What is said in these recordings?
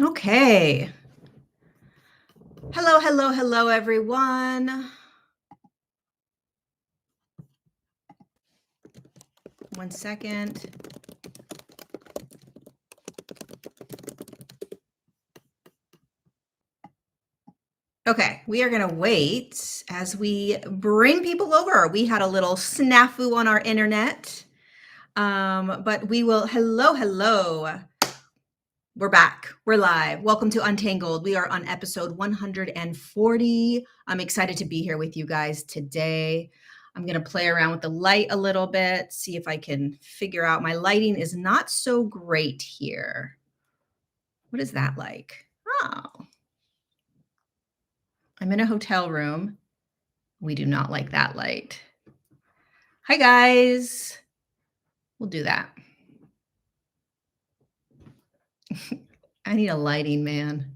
Okay. Hello, hello, hello, everyone. One second. Okay, we are going to wait as we bring people over. We had a little snafu on our internet, but we will. Hello, hello. We're back. We're live. Welcome to Untangled. We are on episode 140. I'm excited to be here with you guys today. I'm going to play around with the light a little bit, see if I can figure out. My lighting is not so great here. What is that like? Oh, I'm in a hotel room. We do not like that light. Hi, guys. We'll do that. I need a lighting man.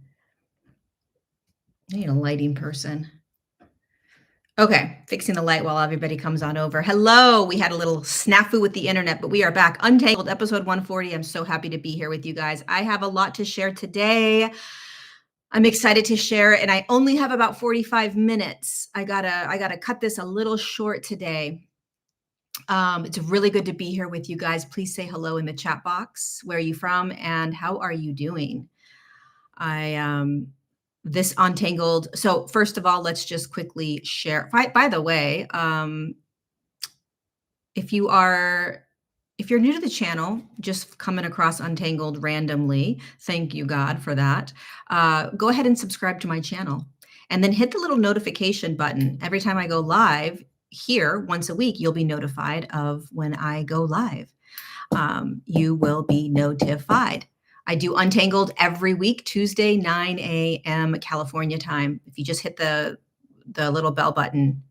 I need a lighting person. Okay, fixing the light while everybody comes on over. Hello, we had a little snafu with the internet, but we are back. Untangled, episode 140. I'm so happy to be here with you guys. I have a lot to share today. I'm excited to share, and I only have about 45 minutes. I gotta cut this a little short today. It's really good to be here with you guys. Please say hello in the chat box. Where are you from, and how are you doing? This Untangled. So first of all, let's just quickly share. By the way, if you're new to the channel, just coming across Untangled randomly, thank you God for that. Go ahead and subscribe to my channel, and then hit the little notification button. Every time I go live here once a week, you'll be notified of when I go live. You will be notified. I do Untangled every week, Tuesday, 9 a.m. California time. If you just hit the little bell button,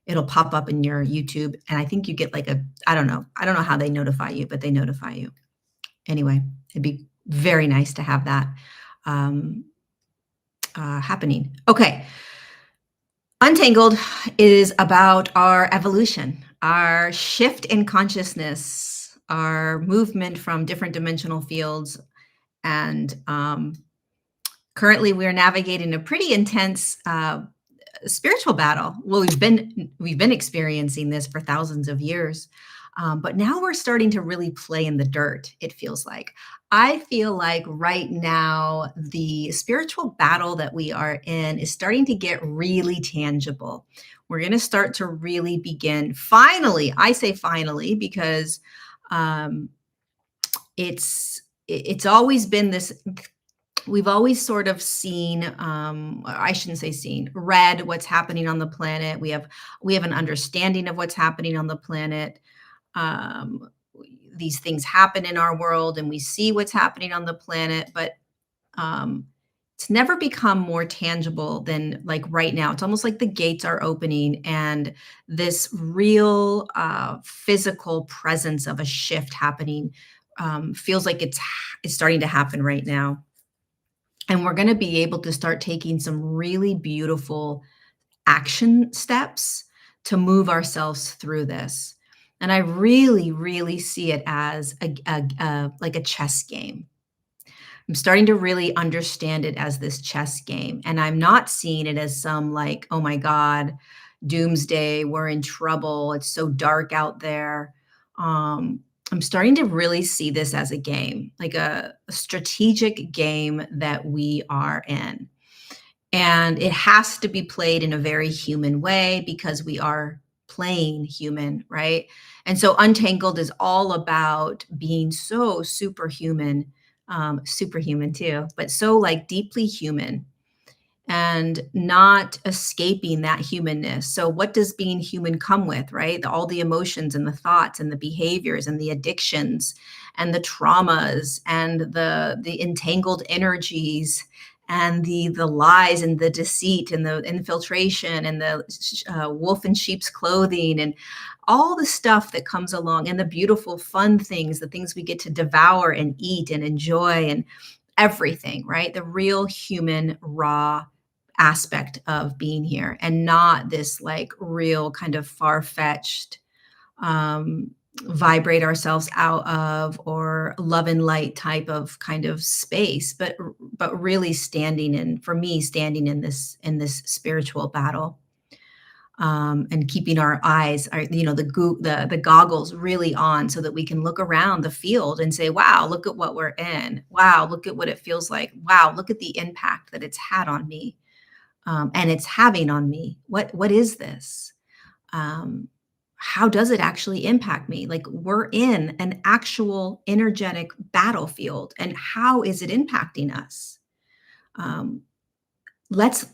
it'll pop up in your YouTube. And I think you get like I don't know how they notify you, but they notify you. Anyway, it'd be very nice to have that happening. Okay. Untangled is about our evolution, our shift in consciousness, our movement from different dimensional fields. And currently we're navigating a pretty intense spiritual battle. Well, we've been experiencing this for thousands of years, but now we're starting to really play in the dirt. It feels like. I feel like right now the spiritual battle that we are in is starting to get really tangible. We're going to start to really begin. Finally, I say finally because it's always been this. We've always sort of seen, I shouldn't say seen, read what's happening on the planet. We have an understanding of what's happening on the planet. Um, these things happen in our world, and we see what's happening on the planet, but um, it's never become more tangible than like right now. It's almost like the gates are opening, and this real physical presence of a shift happening feels like it's starting to happen right now. And we're going to be able to start taking some really beautiful action steps to move ourselves through this. And I really, really see it as like a chess game. I'm starting to really understand it as this chess game. And I'm not seeing it as some like, oh my God, doomsday, we're in trouble, it's so dark out there. I'm starting to really see this as a game, like a strategic game that we are in. And it has to be played in a very human way because we are playing human, right? And so Untangled is all about being so superhuman, superhuman too, but so like deeply human and not escaping that humanness. So what does being human come with, right? All the emotions and the thoughts and the behaviors and the addictions and the traumas and the entangled energies and the lies and the deceit and the infiltration and the wolf in sheep's clothing and all the stuff that comes along, and the beautiful fun things, the things we get to devour and eat and enjoy, and everything, right? The real human raw aspect of being here, and not this like real kind of far-fetched vibrate ourselves out of, or love and light type of kind of space, but really standing in, for me, standing in this spiritual battle, and keeping our eyes, the goggles really on, so that we can look around the field and say, "Wow, look at what we're in. Wow, look at what it feels like. Wow, look at the impact that it's had on me, and it's having on me. What is this? Um, how does it actually impact me? Like, we're in an actual energetic battlefield, and how is it impacting us? Um, let's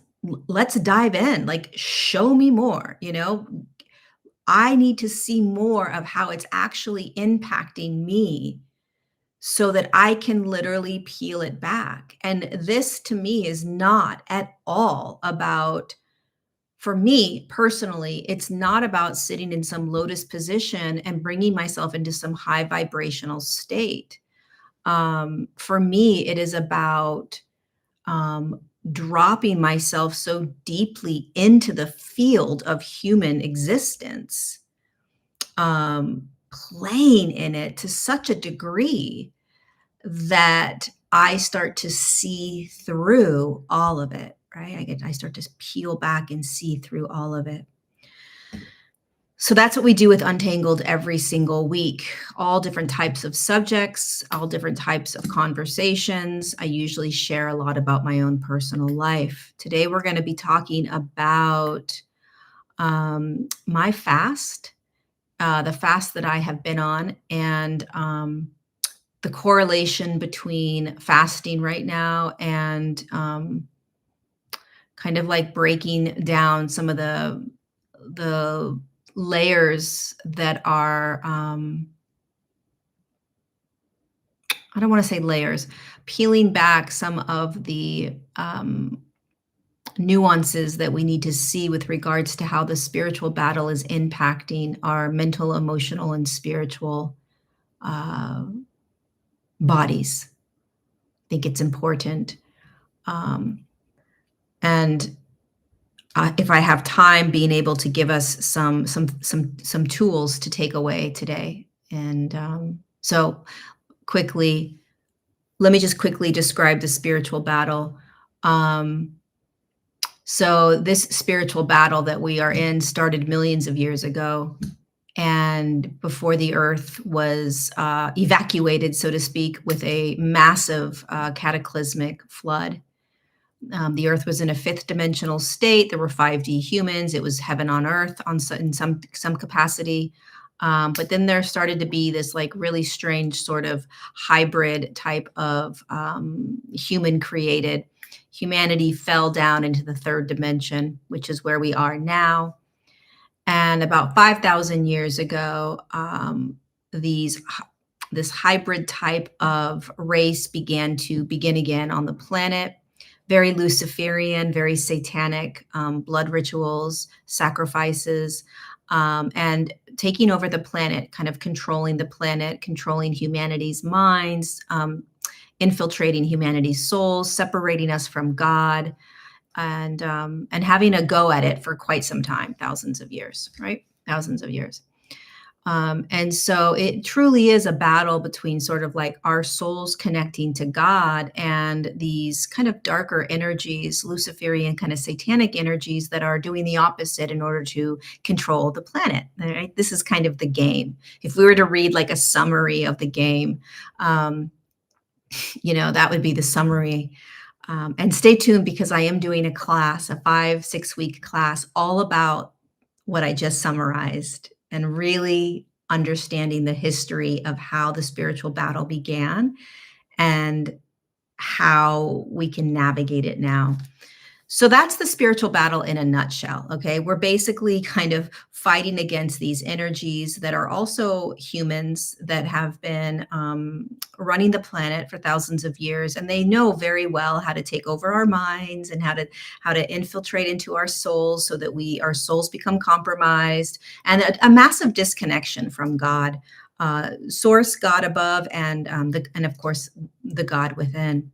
let's dive in. Like, show me more. I need to see more of how it's actually impacting me, so that I can literally peel it back. And this to me is not at all about, for me personally, it's not about sitting in some lotus position and bringing myself into some high vibrational state. For me, it is about, um, dropping myself so deeply into the field of human existence, playing in it to such a degree that I start to see through all of it, right? I start to peel back and see through all of it. So that's what we do with Untangled every single week. All different types of subjects, all different types of conversations. I usually share a lot about my own personal life. Today, we're going to be talking about, my fast, the fast that I have been on, and the correlation between fasting right now and, kind of like breaking down some of the layers that are, I don't want to say layers, peeling back some of the, nuances that we need to see with regards to how the spiritual battle is impacting our mental, emotional, and spiritual, uh, bodies. I think it's important. Um, and if I have time, being able to give us some tools to take away today. And so, quickly, let me just quickly describe the spiritual battle. Um, so this spiritual battle that we are in started millions of years ago, and before the earth was evacuated, so to speak, with a massive cataclysmic flood. The Earth was in a fifth dimensional state. There were 5D humans. It was heaven on earth in some capacity. But then there started to be this like really strange sort of hybrid type of human created. Humanity fell down into the third dimension, which is where we are now. And about 5,000 years ago, these this hybrid type of race began to begin again on the planet. Very Luciferian, very satanic, blood rituals, sacrifices, and taking over the planet, kind of controlling the planet, controlling humanity's minds, infiltrating humanity's souls, separating us from God, and having a go at it for quite some time, thousands of years, right? Thousands of years. And so it truly is a battle between sort of like our souls connecting to God and these kind of darker energies, Luciferian kind of satanic energies that are doing the opposite in order to control the planet. Right? This is kind of the game. If we were to read like a summary of the game, um, that would be the summary. And stay tuned, because I am doing a class, a 5, 6 week class, all about what I just summarized, and really understanding the history of how the spiritual battle began and how we can navigate it now. So that's the spiritual battle in a nutshell. Okay. We're basically kind of fighting against these energies that are also humans that have been running the planet for thousands of years. And they know very well how to take over our minds and how to infiltrate into our souls, so that our souls become compromised, and a massive disconnection from God, source, God above, and of course, the God within.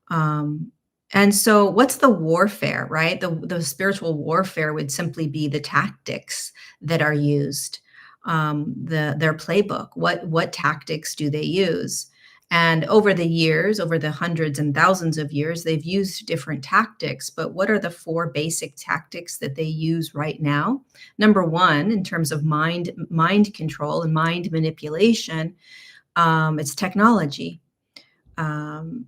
Um, and so what's the warfare, right? The spiritual warfare would simply be the tactics that are used. their playbook. What tactics do they use? And over the years, over the hundreds and thousands of years, they've used different tactics. But what are the four basic tactics that they use right now? Number one, in terms of mind control and mind manipulation, it's technology. Um,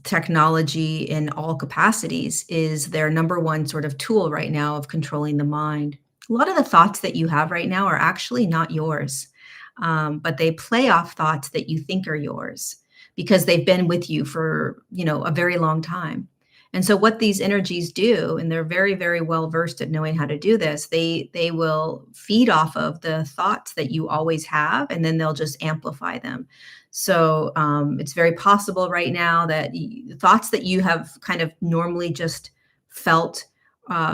Technology in all capacities is their number one sort of tool right now of controlling the mind. A lot of the thoughts that you have right now are actually not yours, but they play off thoughts that you think are yours because they've been with you for a very long time. And so what these energies do, and they're very, very well versed at knowing how to do this, they will feed off of the thoughts that you always have, and then they'll just amplify them. So it's very possible right now that thoughts that you have kind of normally just felt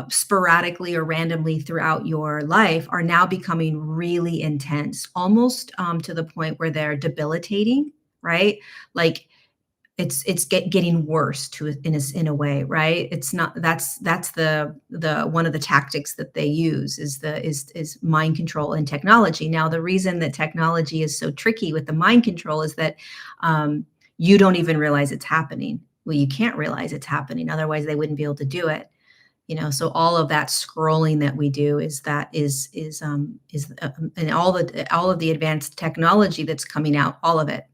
sporadically or randomly throughout your life are now becoming really intense, almost to the point where they're debilitating, right? Like getting worse in a way, right? It's not that's the one of the tactics that they use is mind control and technology. Now, the reason that technology is so tricky with the mind control is that you don't even realize it's happening. Well, you can't realize it's happening, otherwise they wouldn't be able to do it. So all of that scrolling that we do and all of the advanced technology that's coming out, all of it.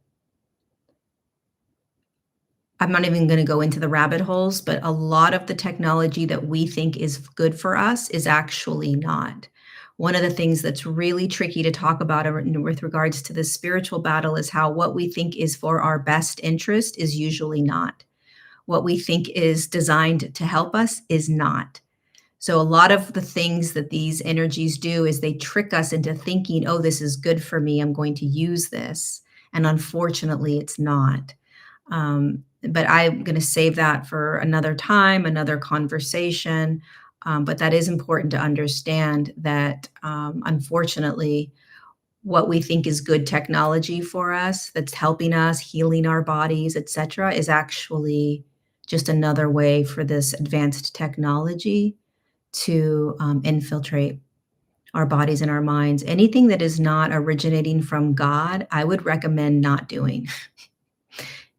I'm not even gonna go into the rabbit holes, but a lot of the technology that we think is good for us is actually not. One of the things that's really tricky to talk about with regards to the spiritual battle is how what we think is for our best interest is usually not. What we think is designed to help us is not. So a lot of the things that these energies do is they trick us into thinking, "Oh, this is good for me. I'm going to use this." And unfortunately, it's not. But I'm going to save that for another time, another conversation. But that is important to understand that, unfortunately, what we think is good technology for us, that's helping us, healing our bodies, etc., is actually just another way for this advanced technology to infiltrate our bodies and our minds. Anything that is not originating from God, I would recommend not doing.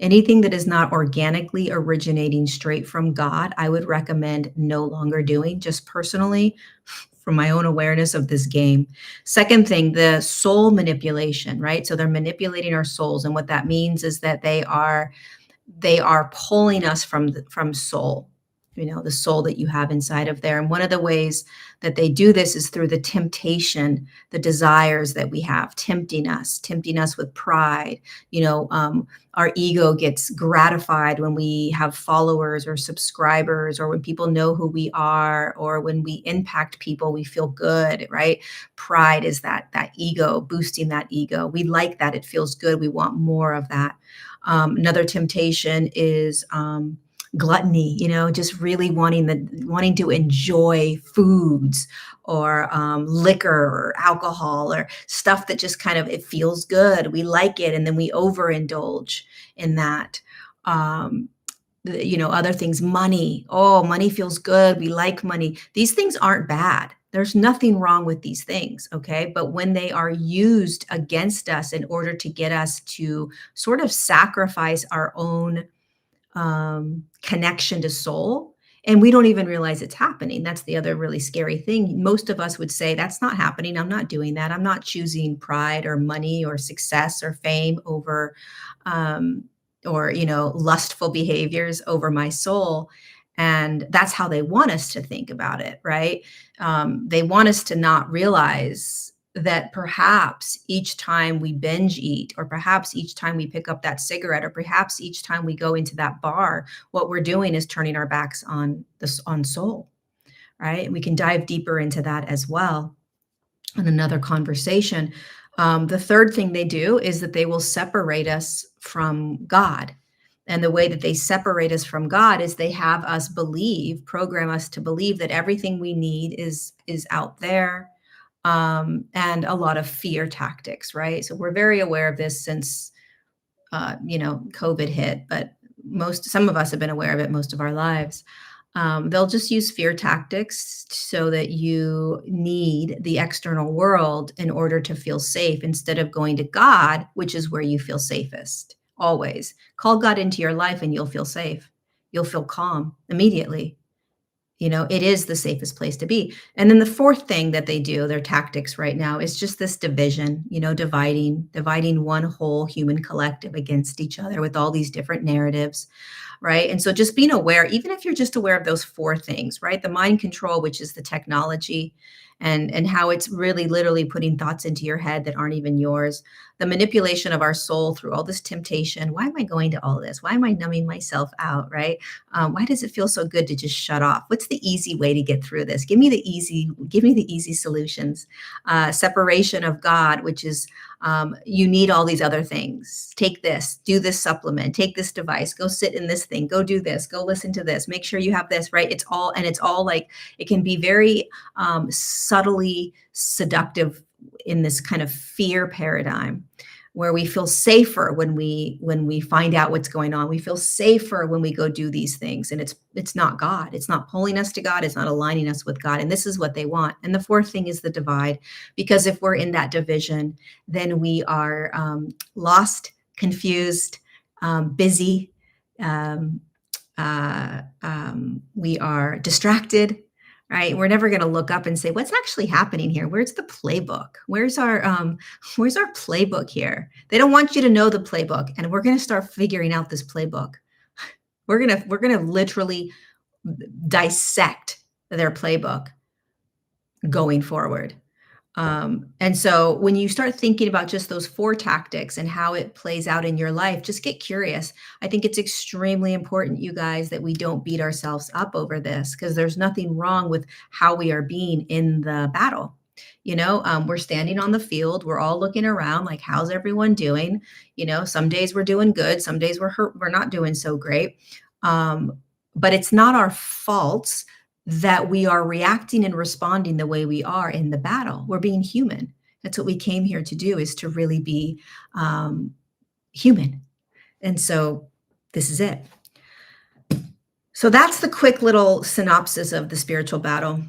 Anything that is not organically originating straight from God, I would recommend no longer doing, just personally, from my own awareness of this game. Second thing, the soul manipulation, right? So they're manipulating our souls, and what that means is that they are pulling us from soul, the soul that you have inside of there. And one of the ways that they do this is through the temptation, the desires that we have, tempting us with pride. Our ego gets gratified when we have followers or subscribers, or when people know who we are, or when we impact people, we feel good, right? Pride is that ego, boosting that ego. We like that. It feels good. We want more of that. Another temptation is gluttony, just really wanting to enjoy foods, or liquor or alcohol, or stuff that just kind of, it feels good. We like it. And then we overindulge in that. Other things, money. Oh, money feels good. We like money. These things aren't bad. There's nothing wrong with these things. Okay. But when they are used against us in order to get us to sort of sacrifice our own connection to soul, and we don't even realize it's happening. That's the other really scary thing. Most of us would say, that's not happening. I'm not doing that. I'm not choosing pride or money or success or fame over, um, or, lustful behaviors over my soul. And that's how they want us to think about it, right? They want us to not realize that perhaps each time we binge eat, or perhaps each time we pick up that cigarette, or perhaps each time we go into that bar, what we're doing is turning our backs on soul, right? We can dive deeper into that as well in another conversation. The third thing they do is that they will separate us from God. And the way that they separate us from God is they have us program us to believe that everything we need is out there, and a lot of fear tactics, right? So we're very aware of this since COVID hit, but some of us have been aware of it most of our lives. They'll just use fear tactics so that you need the external world in order to feel safe instead of going to God, which is where you feel safest. Always call God into your life and you'll feel safe. You'll feel calm immediately. It is the safest place to be. And then the fourth thing that they do, their tactics right now, is just this division, dividing one whole human collective against each other with all these different narratives, right? And so just being aware, even if you're just aware of those four things, right? The mind control, which is the technology and how it's really literally putting thoughts into your head that aren't even yours. The manipulation of our soul through all this temptation. Why am I going to all this? Why am I numbing myself out, right? Why does it feel so good to just shut off? What's the easy way to get through this? Give me the easy solutions. Separation of God, which is you need all these other things. Take this, do this supplement, take this device, go sit in this thing, go do this, go listen to this, make sure you have this, right? It's all like, it can be very subtly seductive in this kind of fear paradigm where we feel safer when we find out what's going on. We feel safer when we go do these things, and it's not God. It's not pulling us to God. It's not aligning us with God. And this is what they want. And the fourth thing is the divide, because if we're in that division, then we are lost, confused, busy. Um, we are distracted, right? We're never going to look up and say, what's actually happening here? Where's the playbook? Where's our playbook here? They don't want you to know the playbook, and we're going to start figuring out this playbook. We're going to literally dissect their playbook going forward. And so when you start thinking about just those four tactics and how it plays out in your life, just get curious. I think it's extremely important, you guys, that we don't beat ourselves up over this, because there's nothing wrong with how we are being in the battle. We're standing on the field. We're all looking around like, how's everyone doing? Some days we're doing good. Some days we're hurt. We're not doing so great. But it's not our faults that we are reacting and responding the way we are in the battle. We're being human. That's what we came here to do, is to really be human. And so this is it. So that's the quick little synopsis of the spiritual battle.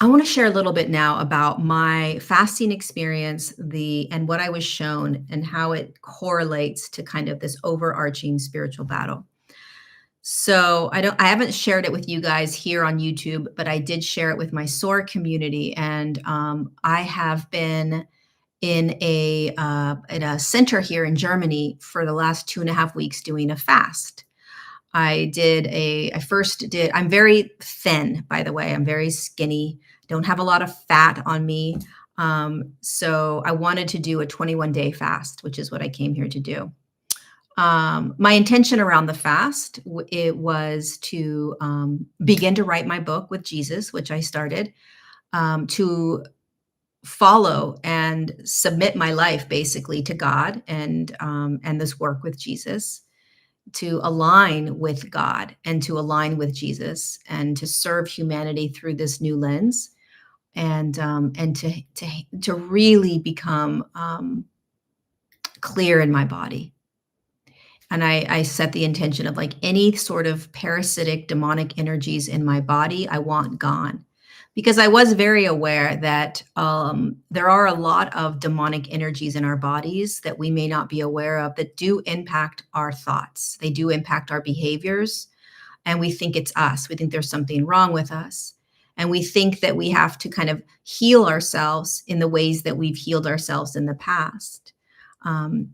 I want to share a little bit now about my fasting experience, and what I was shown and how it correlates to kind of this overarching spiritual battle. So I haven't shared it with you guys here on YouTube, but I did share it with my SOAR community. And I have been at a center here in Germany for the last 2.5 weeks doing a fast. I'm very thin, by the way. I'm very skinny, don't have a lot of fat on me. So I wanted to do a 21-day fast, which is what I came here to do. My intention around the fast, it was to begin to write my book with Jesus, which I started, to follow and submit my life basically to God and this work with Jesus, to align with God and to align with Jesus and to serve humanity through this new lens, and to really become clear in my body. And I set the intention of, like, any sort of parasitic demonic energies in my body, I want gone. Because I was very aware that there are a lot of demonic energies in our bodies that we may not be aware of, that do impact our thoughts. They do impact our behaviors. And we think it's us. We think there's something wrong with us. And we think that we have to kind of heal ourselves in the ways that we've healed ourselves in the past.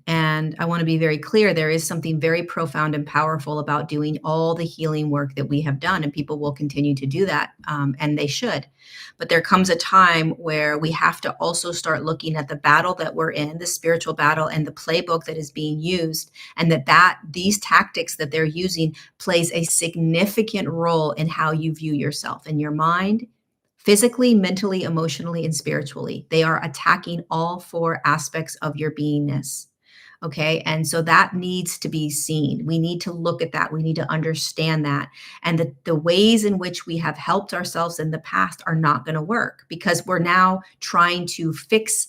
And I want to be very clear, there is something very profound and powerful about doing all the healing work that we have done, and people will continue to do that, and they should. But there comes a time where we have to also start looking at the battle that we're in, the spiritual battle, and the playbook that is being used, and that these tactics that they're using plays a significant role in how you view yourself and your mind, physically, mentally, emotionally, and spiritually. They are attacking all four aspects of your beingness. Okay. And so that needs to be seen. We need to look at that. We need to understand that. And the ways in which we have helped ourselves in the past are not going to work, because we're now trying to fix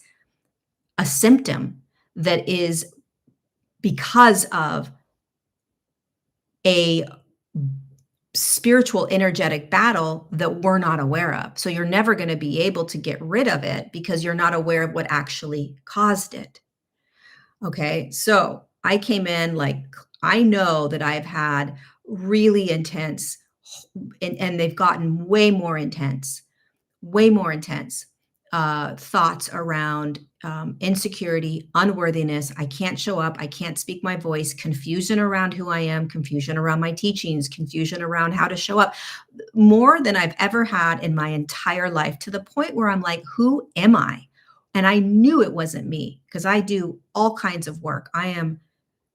a symptom that is because of a spiritual energetic battle that we're not aware of. So you're never going to be able to get rid of it because you're not aware of what actually caused it. Okay. So I came in like, I know that I've had really intense, and they've gotten way more intense thoughts around insecurity, unworthiness. I can't show up. I can't speak my voice, confusion around who I am, confusion around my teachings, confusion around how to show up, more than I've ever had in my entire life, to the point where I'm like, who am I? And I knew it wasn't me because I do all kinds of work. I am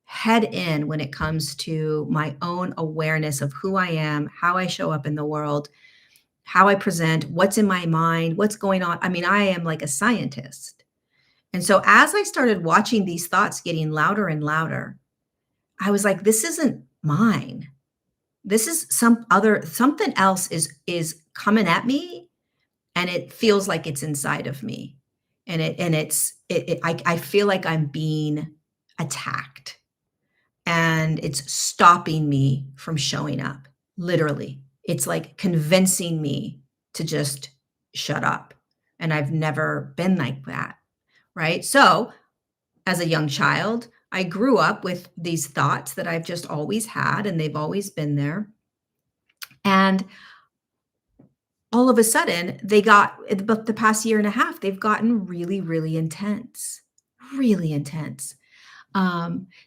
head in when it comes to my own awareness of who I am, how I show up in the world, how I present, what's in my mind, what's going on. I mean, I am like a scientist. And so as I started watching these thoughts getting louder and louder, I was like, this isn't mine. This is something else is coming at me, and it feels like it's inside of me. I feel like I'm being attacked, and it's stopping me from showing up. Literally. It's like convincing me to just shut up. And I've never been like that. Right. So, as a young child, I grew up with these thoughts that I've just always had, and they've always been there. And all of a sudden, but the past year and a half, they've gotten really, really intense.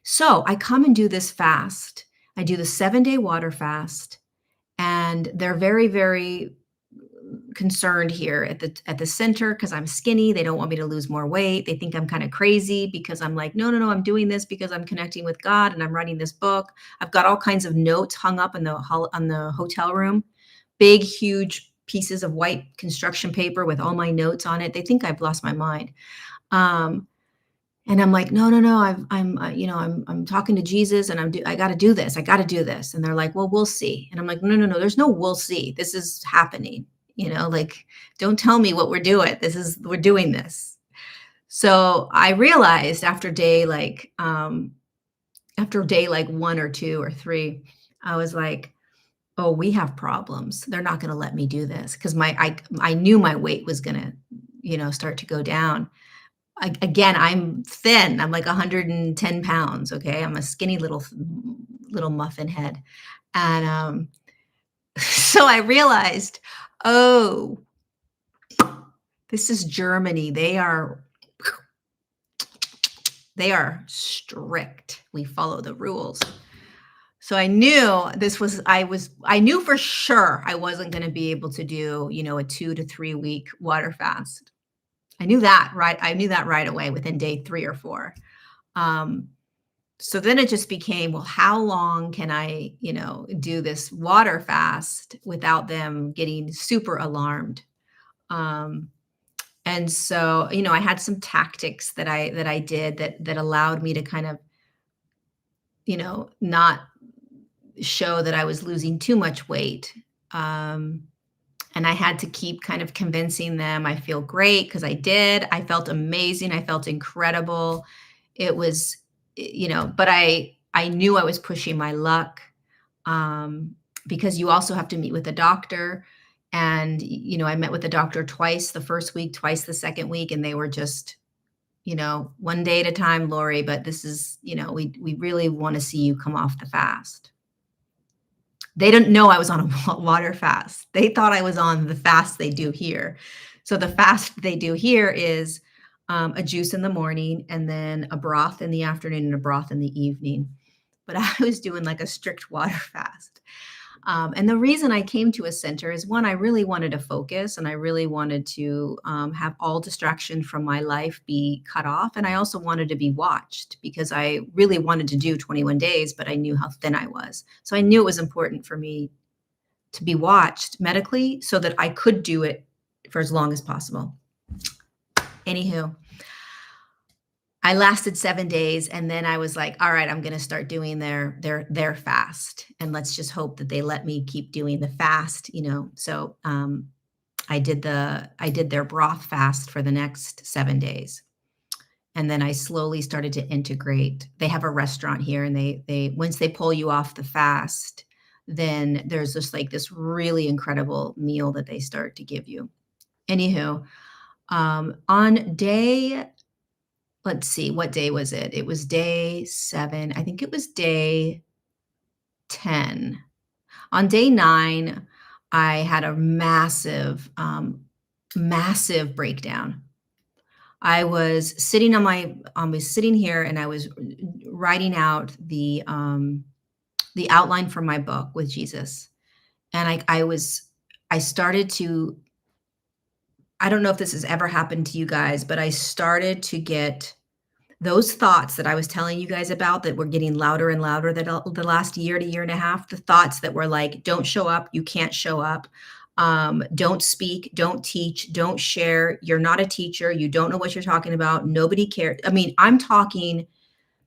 So I come and do this fast. I do the 7-day water fast, and they're very, very concerned here at the center because I'm skinny. They don't want me to lose more weight. They think I'm kind of crazy because I'm like, no, no, no, I'm doing this because I'm connecting with God and I'm writing this book. I've got all kinds of notes hung up in on the hotel room, big, huge pieces of white construction paper with all my notes on it. They think I've lost my mind. Um, and I'm like, no, no, no. I'm talking to Jesus, and I got to do this. I got to do this. And they're like, well, we'll see. And I'm like, no, no, no. There's no we'll see. This is happening. Like, don't tell me what we're doing. We're doing this. So I realized after day like 1 or 2 or 3, I was like, oh, we have problems. They're not going to let me do this because I knew my weight was going to, start to go down. Again, I'm thin. I'm like 110 pounds. Okay. I'm a skinny little muffin head. And so I realized, oh, this is Germany. They are strict. We follow the rules. So I knew I knew for sure I wasn't going to be able to do, a 2 to 3 week water fast. I knew that, right? I knew that right away within day 3 or 4. So then it just became, well, how long can I, do this water fast without them getting super alarmed? And so, I had some tactics that I did that allowed me to kind of, not show that I was losing too much weight. And I had to keep kind of convincing them I feel great, because I did. I felt amazing. I felt incredible. It was, but I knew I was pushing my luck, because you also have to meet with a doctor. And, I met with the doctor twice the first week, twice the second week, and they were just, one day at a time, Lorie, but this is, we really want to see you come off the fast. They didn't know I was on a water fast. They thought I was on the fast they do here. So the fast they do here is a juice in the morning, and then a broth in the afternoon, and a broth in the evening. But I was doing like a strict water fast. And the reason I came to a center is, one, I really wanted to focus, and I really wanted to have all distraction from my life be cut off. And I also wanted to be watched, because I really wanted to do 21 days, but I knew how thin I was. So I knew it was important for me to be watched medically so that I could do it for as long as possible. Anywho, I lasted 7 days, and then I was like, all right, I'm going to start doing their fast, and let's just hope that they let me keep doing the fast, So I did their broth fast for the next 7 days. And then I slowly started to integrate. They have a restaurant here, and they once they pull you off the fast, then there's just like this really incredible meal that they start to give you. Anywho, on day, let's see, what day was it? It was day 7. I think it was day 10. On day 9, I had a massive breakdown. I was sitting here and I was writing out the outline for my book with Jesus. And I started to, I don't know if this has ever happened to you guys, but I started to get those thoughts that I was telling you guys about that were getting louder and louder that the last year to year and a half, the thoughts that were like, don't show up, you can't show up. Don't speak, don't teach, don't share. You're not a teacher. You don't know what you're talking about. Nobody cares. I mean, I'm talking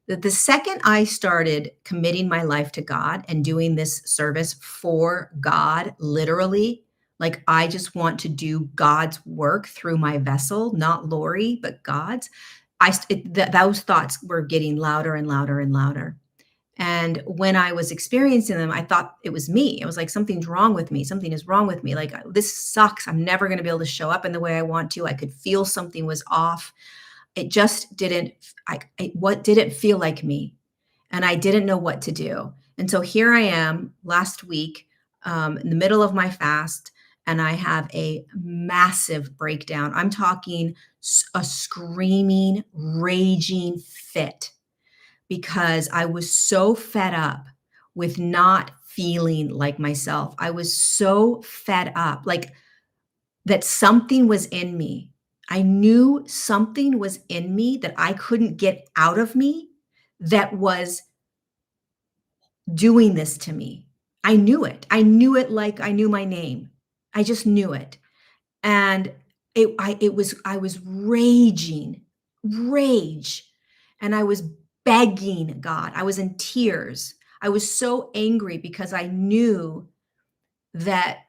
that the second I started committing my life to God and doing this service for God, literally, like I just want to do God's work through my vessel, not Lorie, but God's. Those thoughts were getting louder and louder and louder. And when I was experiencing them, I thought it was me. It was like, something's wrong with me. Something is wrong with me. Like, this sucks. I'm never going to be able to show up in the way I want to. I could feel something was off. It just didn't, what didn't feel like me. And I didn't know what to do. And so here I am last week, in the middle of my fast, and I have a massive breakdown. I'm talking a screaming, raging fit because I was so fed up with not feeling like myself. I was so fed up, like that something was in me. I knew something was in me that I couldn't get out of me that was doing this to me. I knew it. I knew it like I knew my name. I just knew it. And I was raging, rage. And I was begging God. I was in tears. I was so angry because I knew that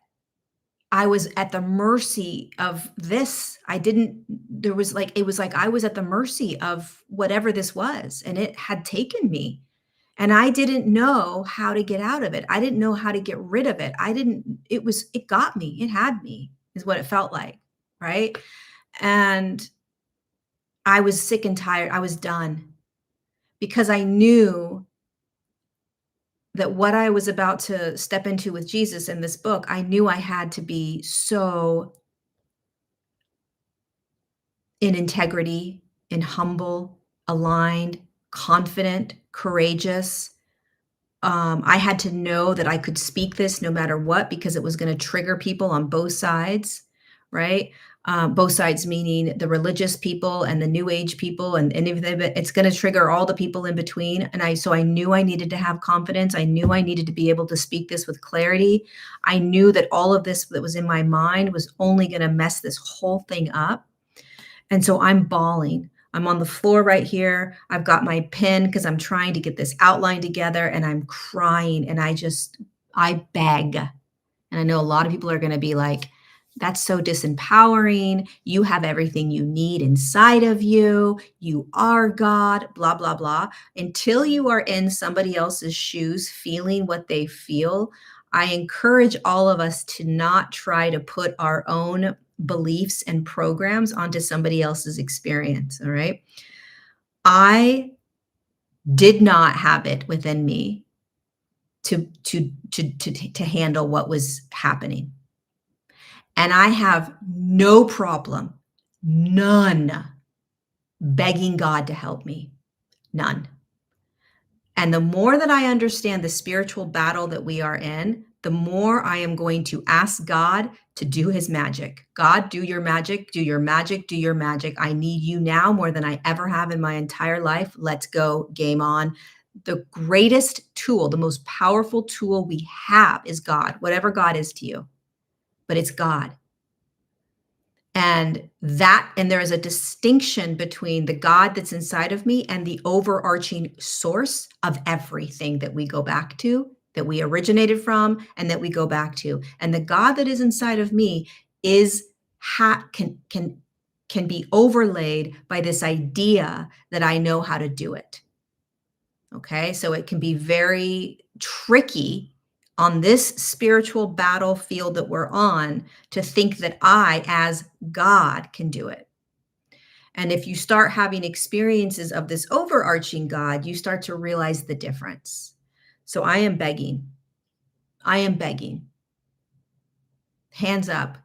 I was at the mercy of this. I didn't, there was like, it was like I was at the mercy of whatever this was, and it had taken me. And I didn't know how to get out of it. I didn't know how to get rid of it. It got me. It had me, is what it felt like. Right. And I was sick and tired. I was done because I knew that what I was about to step into with Jesus in this book, I knew I had to be so in integrity, in humble, aligned, confident, courageous. I had to know that I could speak this no matter what because it was going to trigger people on both sides, right? Both sides meaning the religious people and the new age people, and it's going to trigger all the people in between. And so I knew I needed to have confidence. I knew I needed to be able to speak this with clarity. I knew that all of this that was in my mind was only going to mess this whole thing up. And so I'm bawling. I'm on the floor right here. I've got my pen because I'm trying to get this outline together, and I'm crying, and I beg. And I know a lot of people are going to be like, that's so disempowering. You have everything you need inside of you. You are God, blah, blah, blah. Until you are in somebody else's shoes feeling what they feel, I encourage all of us to not try to put our own beliefs and programs onto somebody else's experience. All right. I did not have it within me to handle what was happening. And I have no problem, none, begging God to help me. None. And the more that I understand the spiritual battle that we are in, the more I am going to ask God to do his magic. God, do your magic, do your magic, do your magic. I need you now more than I ever have in my entire life. Let's go, game on. The greatest tool, the most powerful tool we have is God, whatever God is to you, but it's God. And there is a distinction between the God that's inside of me and the overarching source of everything that we go back to, that we originated from, and that we go back to. And the God that is inside of me can be overlaid by this idea that I know how to do it. Okay, so it can be very tricky on this spiritual battlefield that we're on to think that I, as God, can do it. And if you start having experiences of this overarching God, you start to realize the difference. So I am begging. I am begging. Hands up.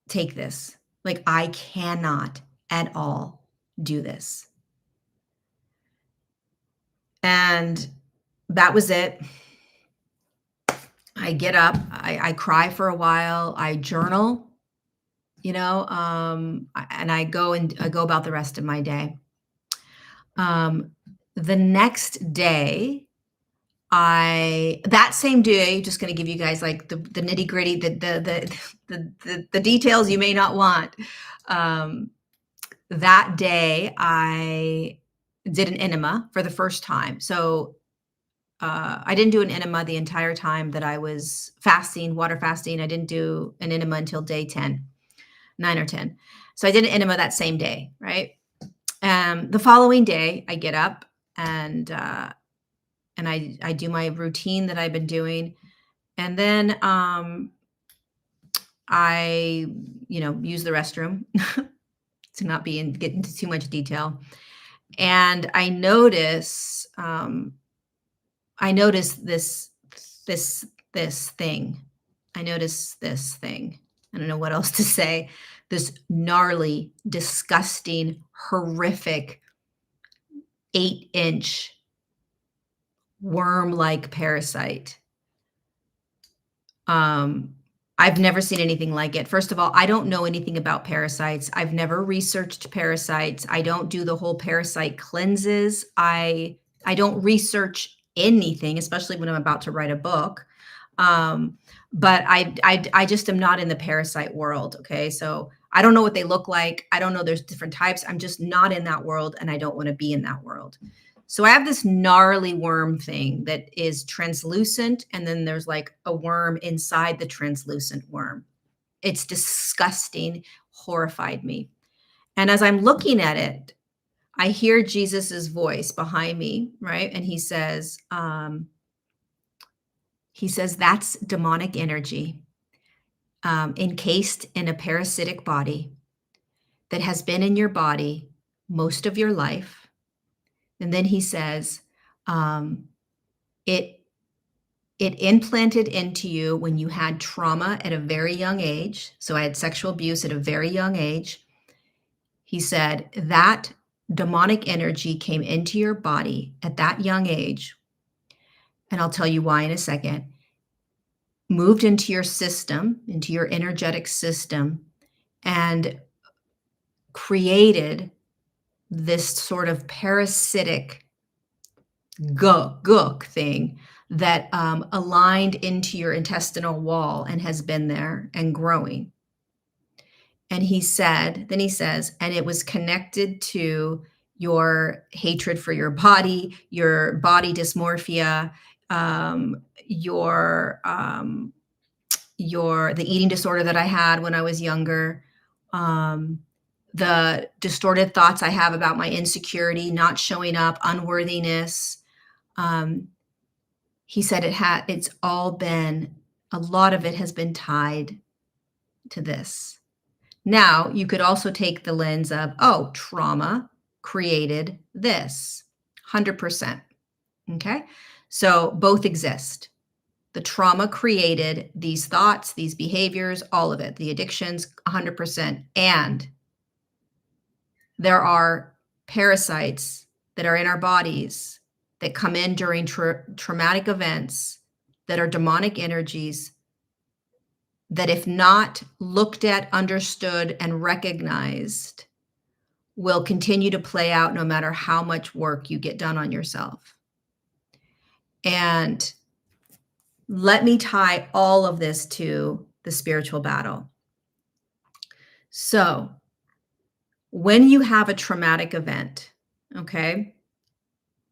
Take this. Like, I cannot at all do this. And that was it. I get up, I cry for a while, I journal, and I go about the rest of my day. The next day, that same day, just going to give you guys like the nitty gritty, the details you may not want. That day, I did an enema for the first time. So I didn't do an enema the entire time that I was fasting, water fasting. I didn't do an enema until day 10, 9 or 10. So I did an enema that same day, right? The following day, I get up and I do my routine that I've been doing, and then I use the restroom to not get into too much detail, and I notice this thing. I notice this thing. I don't know what else to say. This gnarly, disgusting, horrific 8-inch worm-like parasite. I've never seen anything like it. First of all, I don't know anything about parasites. I've never researched parasites. I don't do the whole parasite cleanses. I don't research anything, especially when I'm about to write a book. But I just am not in the parasite world. Okay. So I don't know what they look like. I don't know there's different types. I'm just not in that world, and I don't want to be in that world. So I have this gnarly worm thing that is translucent, and then there's like a worm inside the translucent worm. It's disgusting, horrified me. And as I'm looking at it, I hear Jesus's voice behind me, right? And he says, that's demonic energy encased in a parasitic body that has been in your body most of your life. And then he says, it implanted into you when you had trauma at a very young age. So I had sexual abuse at a very young age. He said that demonic energy came into your body at that young age. And I'll tell you why in a second. Moved into your system, into your energetic system, and created this sort of parasitic gook thing that aligned into your intestinal wall and has been there and growing. And then he says, and it was connected to your hatred for your body dysmorphia, the eating disorder that I had when I was younger, the distorted thoughts I have about my insecurity, not showing up, unworthiness. He said it's all been, a lot of it has been tied to this. Now, you could also take the lens of, oh, trauma created this, 100%. Okay. So both exist. The trauma created these thoughts, these behaviors, all of it, the addictions, 100%. And there are parasites that are in our bodies that come in during traumatic events that are demonic energies that, if not looked at, understood, and recognized, will continue to play out no matter how much work you get done on yourself. And let me tie all of this to the spiritual battle. So, when you have a traumatic event, okay,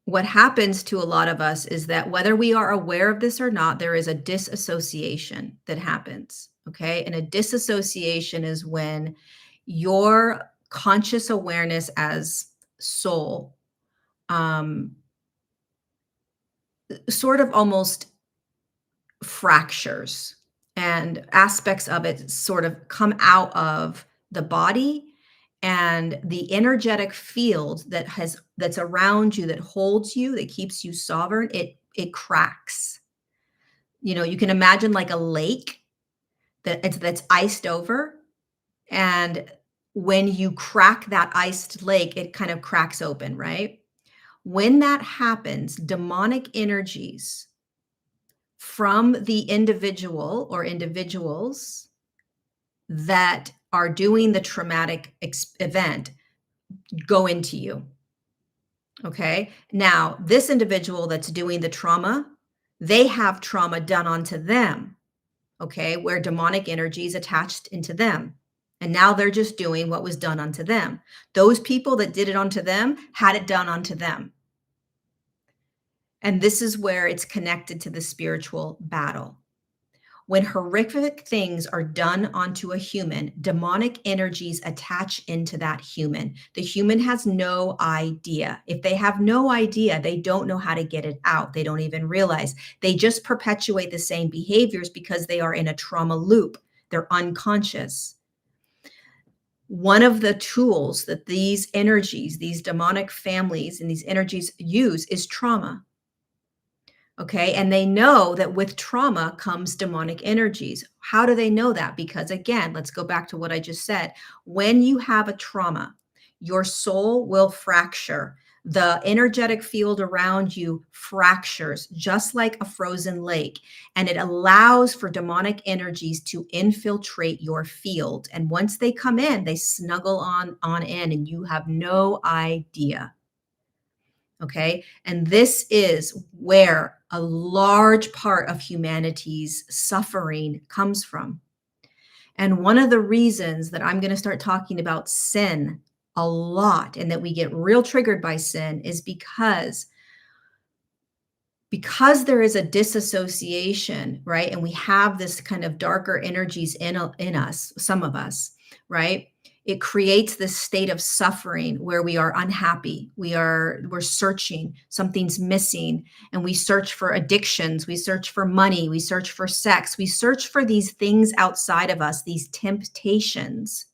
what happens to a lot of us is that whether we are aware of this or not, there is a disassociation that happens, okay? And a disassociation is when your conscious awareness as soul sort of almost fractures, and aspects of it sort of come out of the body, and the energetic field that's around you, that holds you, that keeps you sovereign, it cracks. You can imagine like a lake that's iced over, and when you crack that iced lake, it kind of cracks open, right? When that happens, demonic energies from the individual or individuals that are doing the traumatic event go into you. Okay. Now, this individual that's doing the trauma, they have trauma done onto them. Okay. Where demonic energy is attached into them. And now they're just doing what was done unto them. Those people that did it onto them had it done onto them. And this is where it's connected to the spiritual battle. When horrific things are done onto a human, demonic energies attach into that human. The human has no idea. If they have no idea, they don't know how to get it out. They don't even realize. They just perpetuate the same behaviors because they are in a trauma loop. They're unconscious. One of the tools that these energies, these demonic families, and these energies use is trauma. Okay. And they know that with trauma comes demonic energies. How do they know that? Because again, let's go back to what I just said. When you have a trauma, your soul will fracture. The energetic field around you fractures just like a frozen lake, and it allows for demonic energies to infiltrate your field. And once they come in, they snuggle on in, and you have no idea. Okay. And this is where a large part of humanity's suffering comes from. And one of the reasons that I'm going to start talking about sin a lot, and that we get real triggered by sin, is because there is a disassociation, right? And we have this kind of darker energies in us, some of us, right? It creates this state of suffering where we are unhappy. We're searching, something's missing, and we search for addictions, we search for money, we search for sex, we search for these things outside of us, these temptations,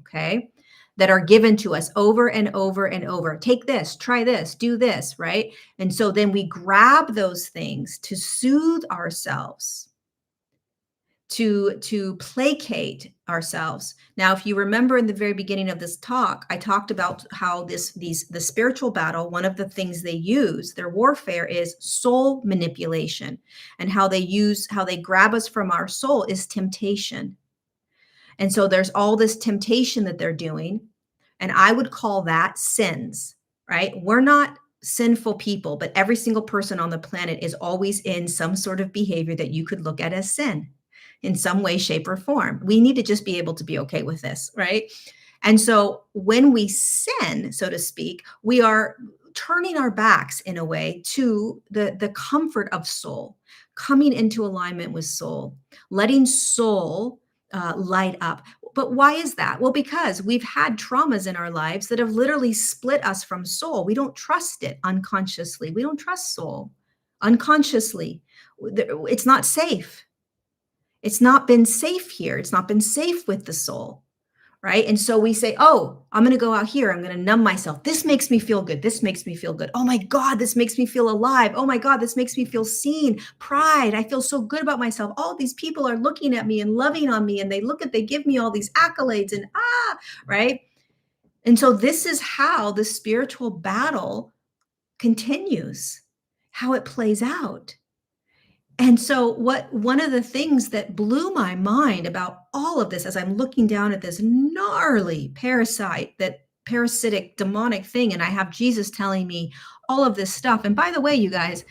okay? That are given to us over and over and over. Take this, try this, do this, right? And so then we grab those things to soothe ourselves, to placate ourselves. Now, if you remember in the very beginning of this talk, I talked about how the spiritual battle, one of the things they use, their warfare, is soul manipulation. And how they grab us from our soul is temptation. And so there's all this temptation that they're doing. And I would call that sins, right? We're not sinful people, but every single person on the planet is always in some sort of behavior that you could look at as sin in some way, shape, or form. We need to just be able to be okay with this, right? And so when we sin, so to speak, we are turning our backs in a way to the comfort of soul, coming into alignment with soul, letting soul light up. But why is that? Well, because we've had traumas in our lives that have literally split us from soul. We don't trust it unconsciously. We don't trust soul unconsciously. It's not safe. It's not been safe here. It's not been safe with the soul. Right. And so we say, oh, I'm going to go out here. I'm going to numb myself. This makes me feel good. This makes me feel good. Oh my God, this makes me feel alive. Oh my God, this makes me feel seen. Pride. I feel so good about myself. All these people are looking at me and loving on me. And they give me all these accolades and right. And so this is how the spiritual battle continues, how it plays out. And so one of the things that blew my mind about all of this, as I'm looking down at this gnarly parasitic demonic thing, and I have Jesus telling me all of this stuff. And by the way, you guys,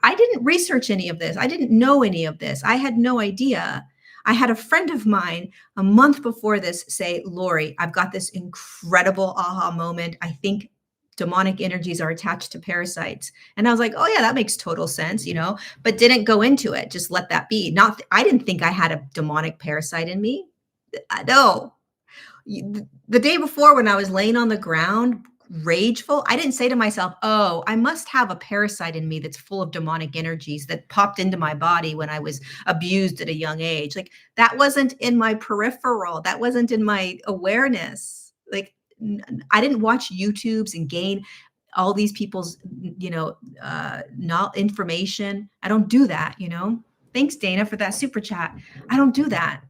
I didn't research any of this. I didn't know any of this. I had no idea. I had a friend of mine a month before this say, Lorie, I've got this incredible aha moment. I think demonic energies are attached to parasites. And I was like, oh yeah, that makes total sense, but didn't go into it. Just let that be. I didn't think I had a demonic parasite in me. No. The day before, when I was laying on the ground, rageful. I didn't say to myself, "Oh, I must have a parasite in me that's full of demonic energies that popped into my body when I was abused at a young age." Like, that wasn't in my peripheral. That wasn't in my awareness. Like, I didn't watch YouTubes and gain all these people's, not information. I don't do that. Thanks, Dana, for that super chat. I don't do that.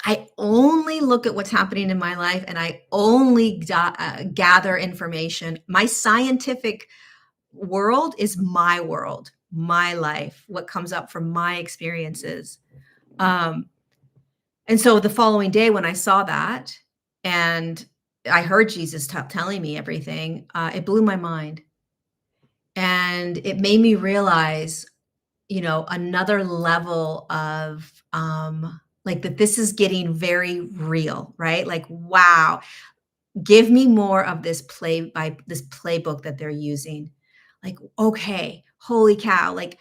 I only look at what's happening in my life, and I only gather information. My scientific world is my world, my life, what comes up from my experiences. Um, and so the following day, when I saw that and I heard Jesus telling me everything, it blew my mind. And it made me realize, another level of, like, that this is getting very real, right? Like, wow, give me more of this playbook that they're using. Like, okay, holy cow, like,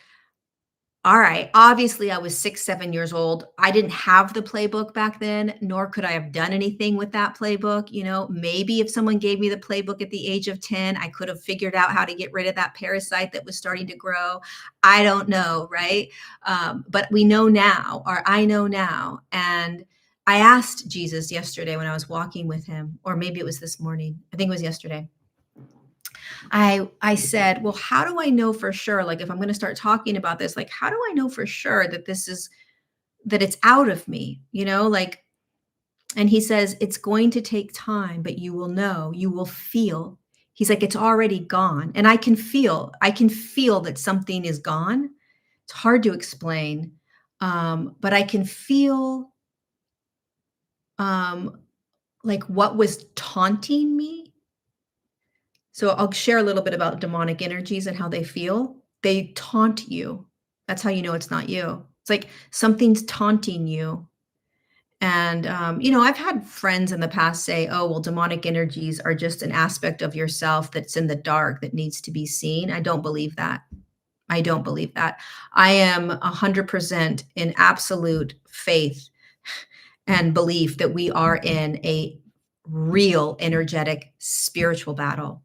all right, obviously I was 6, 7 years old. I didn't have the playbook back then, nor could I have done anything with that playbook. Maybe if someone gave me the playbook at the age of 10, I could have figured out how to get rid of that parasite that was starting to grow. I don't know, right? But we know now, or I know now. And I asked Jesus yesterday when I was walking with him, or maybe it was this morning. I think it was yesterday. I said, "Well, how do I know for sure, like, if I'm gonna start talking about this, like, how do I know for sure that it's out of me?" Like, and he says, "It's going to take time, but you will know, you will feel." He's like, "It's already gone." And I can feel that something is gone. It's hard to explain, but I can feel, um, like, what was taunting me. So I'll share a little bit about demonic energies and how they feel. They taunt you. That's how you know it's not you. It's like something's taunting you. And, I've had friends in the past say, "Oh, well, demonic energies are just an aspect of yourself that's in the dark that needs to be seen." I don't believe that. I don't believe that. I am 100% in absolute faith and belief that we are in a real energetic spiritual battle.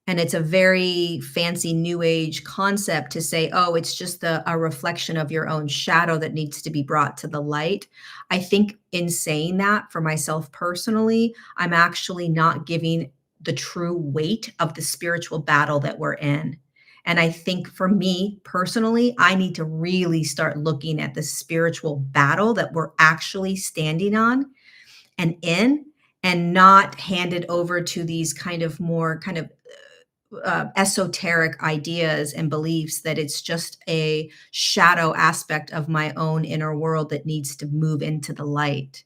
And it's a very fancy new age concept to say, "Oh, it's just a reflection of your own shadow that needs to be brought to the light." I think in saying that for myself personally, I'm actually not giving the true weight of the spiritual battle that we're in. And I think for me personally, I need to really start looking at the spiritual battle that we're actually standing on and in, and not handed over to these kind of more kind of esoteric ideas and beliefs that it's just a shadow aspect of my own inner world that needs to move into the light.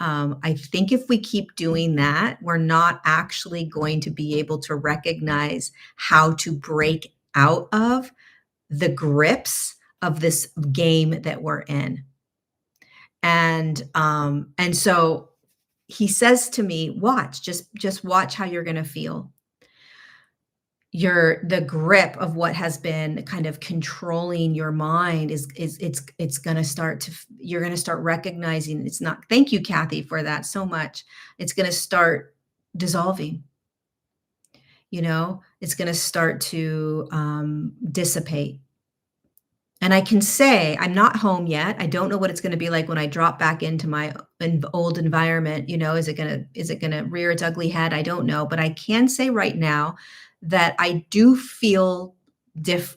I think if we keep doing that, we're not actually going to be able to recognize how to break out of the grips of this game that we're in. And so he says to me, "Watch, just watch how you're going to feel." The grip of what has been kind of controlling your mind it's going to you're going to start recognizing it's not. Thank you, Kathy, for that so much. It's going to start dissolving. It's going to start to dissipate. And I can say I'm not home yet. I don't know what it's going to be like when I drop back into my old environment. Is it going to rear its ugly head? I don't know, but I can say right now that I do feel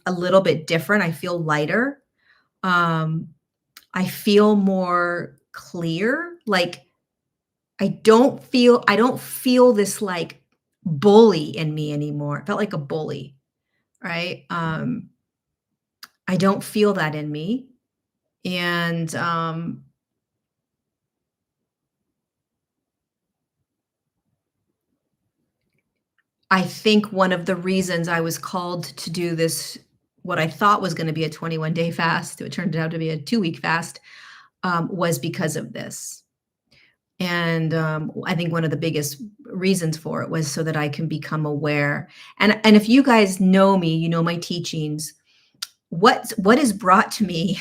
a little bit different. I feel lighter. Um, I feel more clear. Like, I don't feel this like bully in me anymore. It felt like a bully, right? I don't feel that in me. And I think one of the reasons I was called to do this, what I thought was going to be a 21-day fast, it turned out to be a 2-week fast, was because of this. And I think one of the biggest reasons for it was so that I can become aware. And if you guys know me, you know my teachings. What is brought to me,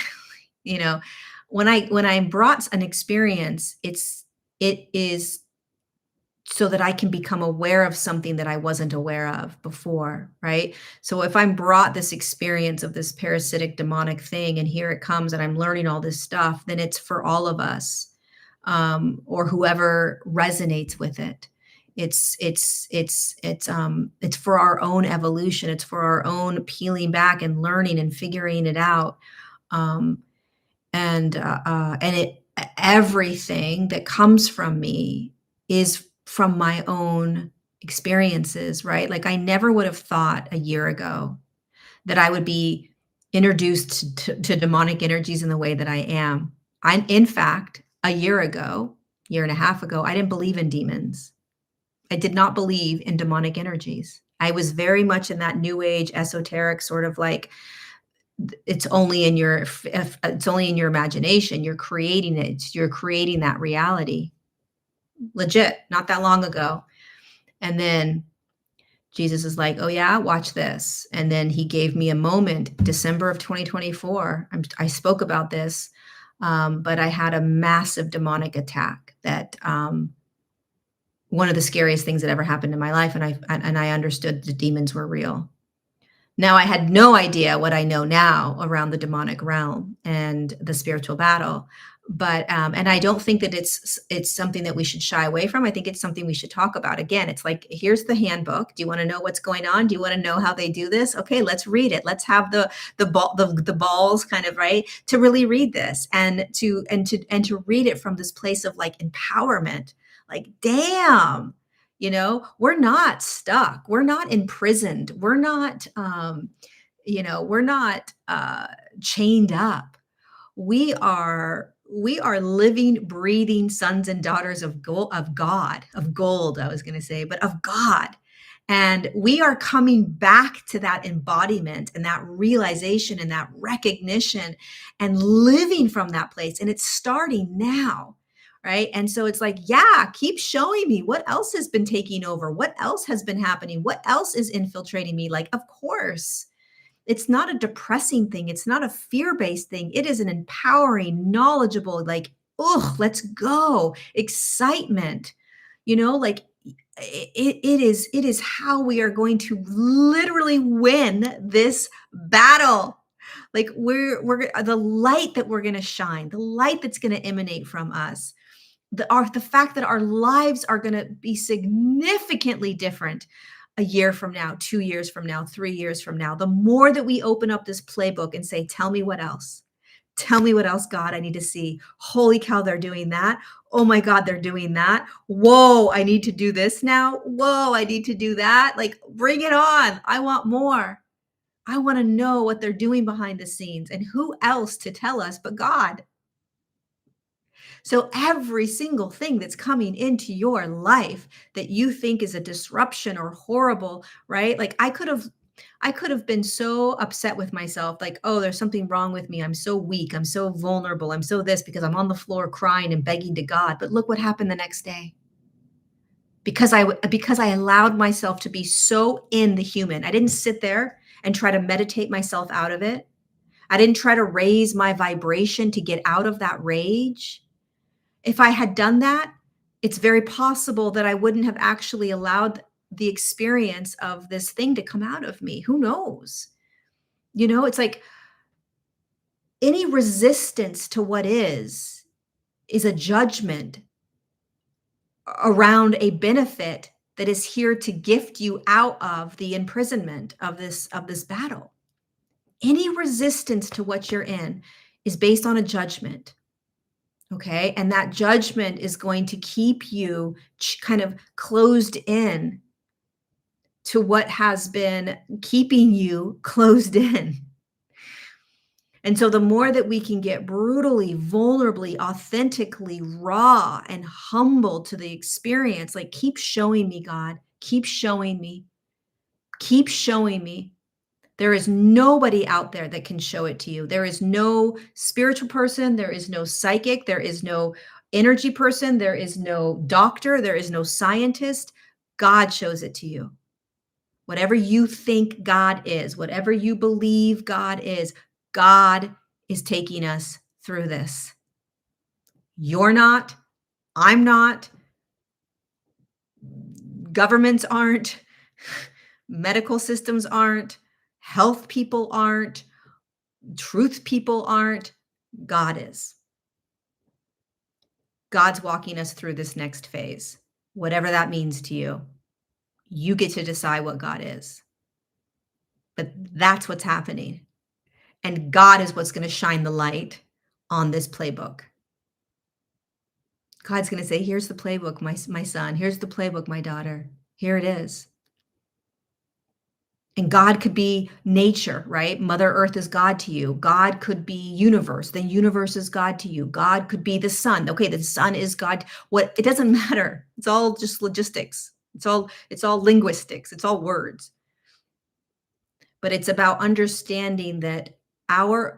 you know, when I'm brought an experience, it is so that I can become aware of something that I wasn't aware of before, right? So if I'm brought this experience of this parasitic demonic thing and here it comes and I'm learning all this stuff, then it's for all of us, or whoever resonates with it. It's for our own evolution. It's for our own peeling back and learning and figuring it out. Um, and it everything that comes from me is from my own experiences, right? Like I never would have thought a year ago that I would be introduced to demonic energies in the way that I am. I, in fact, a year ago, year and a half ago, I didn't believe in demons. I did not believe in demonic energies. I was very much in that new age esoteric sort of like it's only in your if it's only in your imagination. You're creating it. You're creating that reality. Legit, not that long ago. And then Jesus is like, "Oh yeah, watch this." And then he gave me a moment, December of 2024. I spoke about this, but I had a massive demonic attack that one of the scariest things that ever happened in my life, and I understood the demons were real. Now, I had no idea what I know now around the demonic realm and the spiritual battle, but and I don't think that it's something that we should shy away from. I think it's something we should talk about. Again, it's like here's the handbook. Do you want to know what's going on? Do you want to know how they do this? Okay, let's read it. Let's have the balls kind of right to really read this and to read it from this place of like empowerment. Like, damn, we're not stuck, we're not imprisoned, we're not chained up. We are living breathing sons and daughters of gold, I was going to say, but of God. And we are coming back to that embodiment and that realization and that recognition and living from that place, and it's starting now. Right. And so it's like, yeah, keep showing me what else has been taking over, what else has been happening, what else is infiltrating me. Like, of course, it's not a depressing thing. It's not a fear-based thing. It is an empowering, knowledgeable, like, oh, let's go. Excitement. Like it is how we are going to literally win this battle. Like we're the light that we're going to shine, the light that's going to emanate from us, the fact that our lives are going to be significantly different a year from now, 2 years from now, 3 years from now. The more that we open up this playbook and say, tell me what else. Tell me what else, God, I need to see. Holy cow, they're doing that. Oh my God, they're doing that. Whoa, I need to do this now. Whoa, I need to do that. Like, bring it on. I want more. I want to know what they're doing behind the scenes and who else to tell us but God. So every single thing that's coming into your life that you think is a disruption or horrible, right? Like I could have been so upset with myself, like, oh, there's something wrong with me. I'm so weak. I'm so vulnerable. I'm so this because I'm on the floor crying and begging to God. But look what happened the next day. Because I allowed myself to be so in the human. I didn't sit there and try to meditate myself out of it. I didn't try to raise my vibration to get out of that rage. If I had done that, it's very possible that I wouldn't have actually allowed the experience of this thing to come out of me. Who knows? It's like any resistance to what is a judgment around a benefit that is here to gift you out of the imprisonment of this battle. Any resistance to what you're in is based on a judgment. Okay. And that judgment is going to keep you kind of closed in to what has been keeping you closed in. And so the more that we can get brutally, vulnerably, authentically raw and humble to the experience, like keep showing me, God, keep showing me, keep showing me. There is nobody out there that can show it to you. There is no spiritual person. There is no psychic. There is no energy person. There is no doctor. There is no scientist. God shows it to you. Whatever you think God is, whatever you believe God is taking us through this. You're not. I'm not. Governments aren't, medical systems aren't, health people aren't, truth people aren't. God is. God's walking us through this next phase. Whatever that means to you, you get to decide what God is. But that's what's happening. And God is what's going to shine the light on this playbook. God's going to say, here's the playbook, my son. Here's the playbook, my daughter. Here it is. And God could be nature, right? Mother Earth is God to you. God could be universe. The universe is God to you. God could be the sun. Okay, the sun is God. What it doesn't matter. It's all just logistics. It's all linguistics. It's all words. But it's about understanding that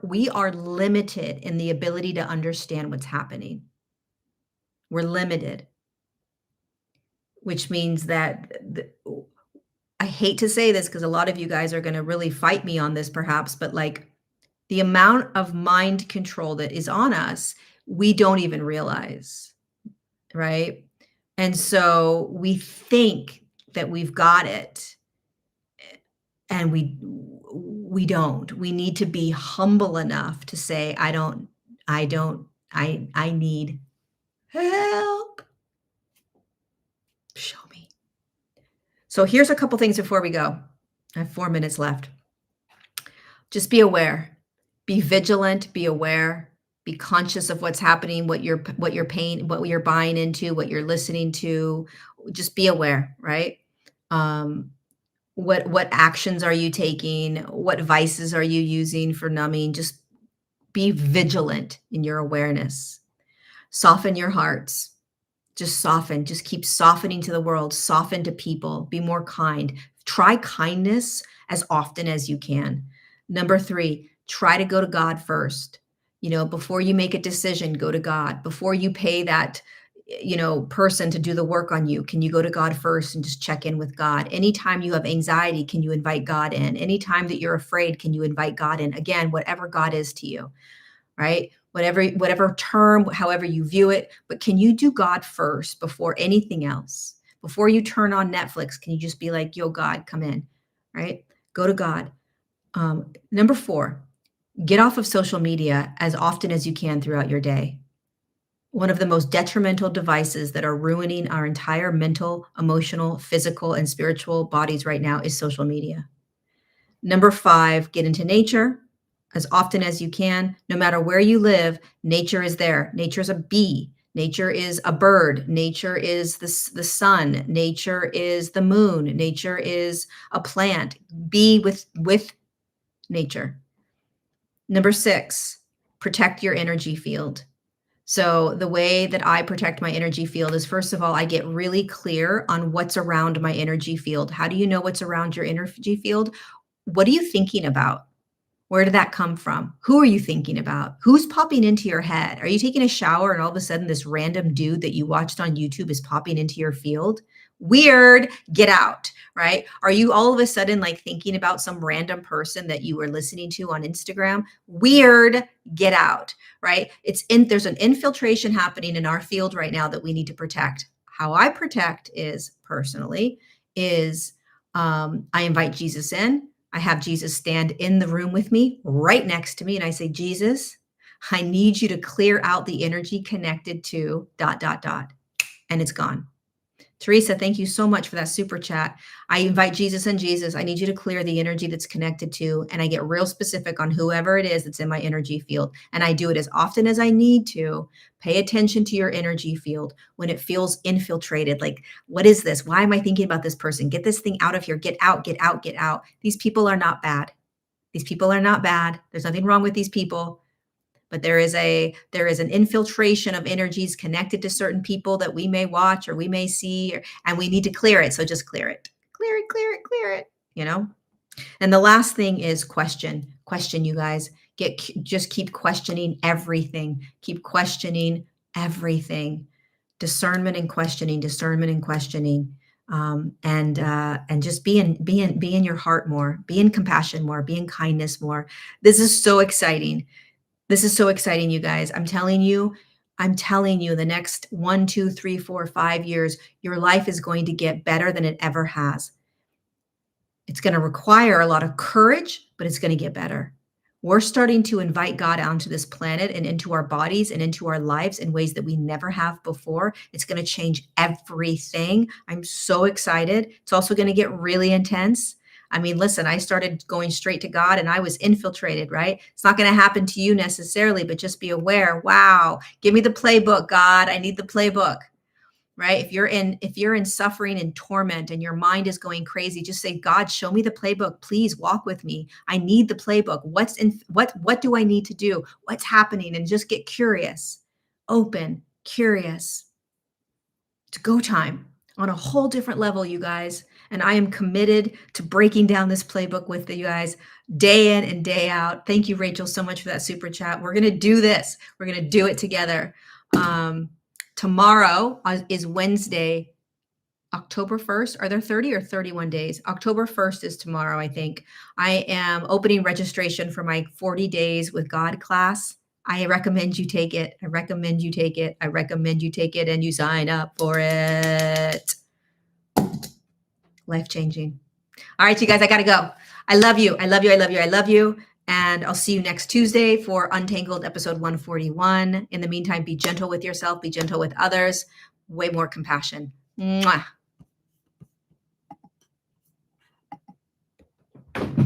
we are limited in the ability to understand what's happening. We're limited, which means that I hate to say this because a lot of you guys are going to really fight me on this perhaps, but like the amount of mind control that is on us, we don't even realize, right? And so we think that we've got it and we don't. We need to be humble enough to say I need help. Show me. So here's a couple things before we go. I have 4 minutes left. Just be aware. Be vigilant, be aware, be conscious of what's happening, what you're paying, what you're buying into, what you're listening to. Just be aware, right? What actions are you taking? What vices are you using for numbing? Just be vigilant in your awareness. Soften your hearts. Just soften. Just keep softening to the world, soften to people, be more kind. Try kindness as often as you can. Number 3, try to go to God first. Before you make a decision, go to God. Before you pay that, person to do the work on you, can you go to God first and just check in with God? Anytime you have anxiety, can you invite God in? Anytime that you're afraid, can you invite God in? Again, whatever God is to you, right? Whatever term, however you view it, but can you do God first before anything else? Before you turn on Netflix, can you just be like, yo, God, come in, right? Go to God. Number 4, get off of social media as often as you can throughout your day. One of the most detrimental devices that are ruining our entire mental, emotional, physical, and spiritual bodies right now is social media. Number 5, get into nature as often as you can. No matter where you live, nature is there. Nature is a bee. Nature is a bird. Nature is the sun. Nature is the moon. Nature is a plant. Be with nature. Number 6, protect your energy field. So the way that I protect my energy field is, first of all, I get really clear on what's around my energy field. How do you know what's around your energy field? What are you thinking about? Where did that come from? Who are you thinking about? Who's popping into your head? Are you taking a shower and all of a sudden this random dude that you watched on YouTube is popping into your field? Weird, get out, right? Are you all of a sudden like thinking about some random person that you were listening to on Instagram? Weird, get out, right? There's an infiltration happening in our field right now that we need to protect. How I protect is personally I invite Jesus in. I have Jesus stand in the room with me, right next to me, and I say, Jesus, I need you to clear out the energy connected to ... And it's gone. Teresa, thank you so much for that super chat. I invite Jesus and Jesus. I need you to clear the energy that's connected to, and I get real specific on whoever it is that's in my energy field. And I do it as often as I need to. Pay attention to your energy field when it feels infiltrated. Like, what is this? Why am I thinking about this person? Get this thing out of here. Get out, get out, get out. These people are not bad. These people are not bad. There's nothing wrong with these people. But there is an infiltration of energies connected to certain people that we may watch or we may see, and we need to clear it. So just clear it, clear it, clear it, clear it, And the last thing is question, you guys. Just keep questioning everything. Keep questioning everything. Discernment and questioning, discernment and questioning. And just be in your heart more, be in compassion more, be in kindness more. This is so exciting. This is so exciting, you guys. I'm telling you, I'm telling you, the next 1, 2, 3, 4, 5 years, your life is going to get better than it ever has. It's going to require a lot of courage, but it's going to get better. We're starting to invite God onto this planet and into our bodies and into our lives in ways that we never have before. It's going to change everything. I'm so excited. It's also going to get really intense. I mean, listen, I started going straight to God and I was infiltrated, right? It's not going to happen to you necessarily, but just be aware. Wow, give me the playbook, God. I need the playbook. Right? If you're in suffering and torment and your mind is going crazy, just say, God, show me the playbook. Please walk with me. I need the playbook. What do I need to do? What's happening? And just get curious, open, curious. It's go time on a whole different level, you guys. And I am committed to breaking down this playbook with you guys day in and day out. Thank you, Rachel, so much for that super chat. We're going to do this. We're going to do it together. Tomorrow is Wednesday, October 1st. Are there 30 or 31 days? October 1st is tomorrow, I think. I am opening registration for my 40 Days with God class. I recommend you take it. I recommend you take it. I recommend you take it and you sign up for it. Life-changing. All right, you guys, I got to go. I love you. I love you. I love you. I love you. And I'll see you next Tuesday for Untangled episode 141. In the meantime, be gentle with yourself, be gentle with others, way more compassion. Mwah.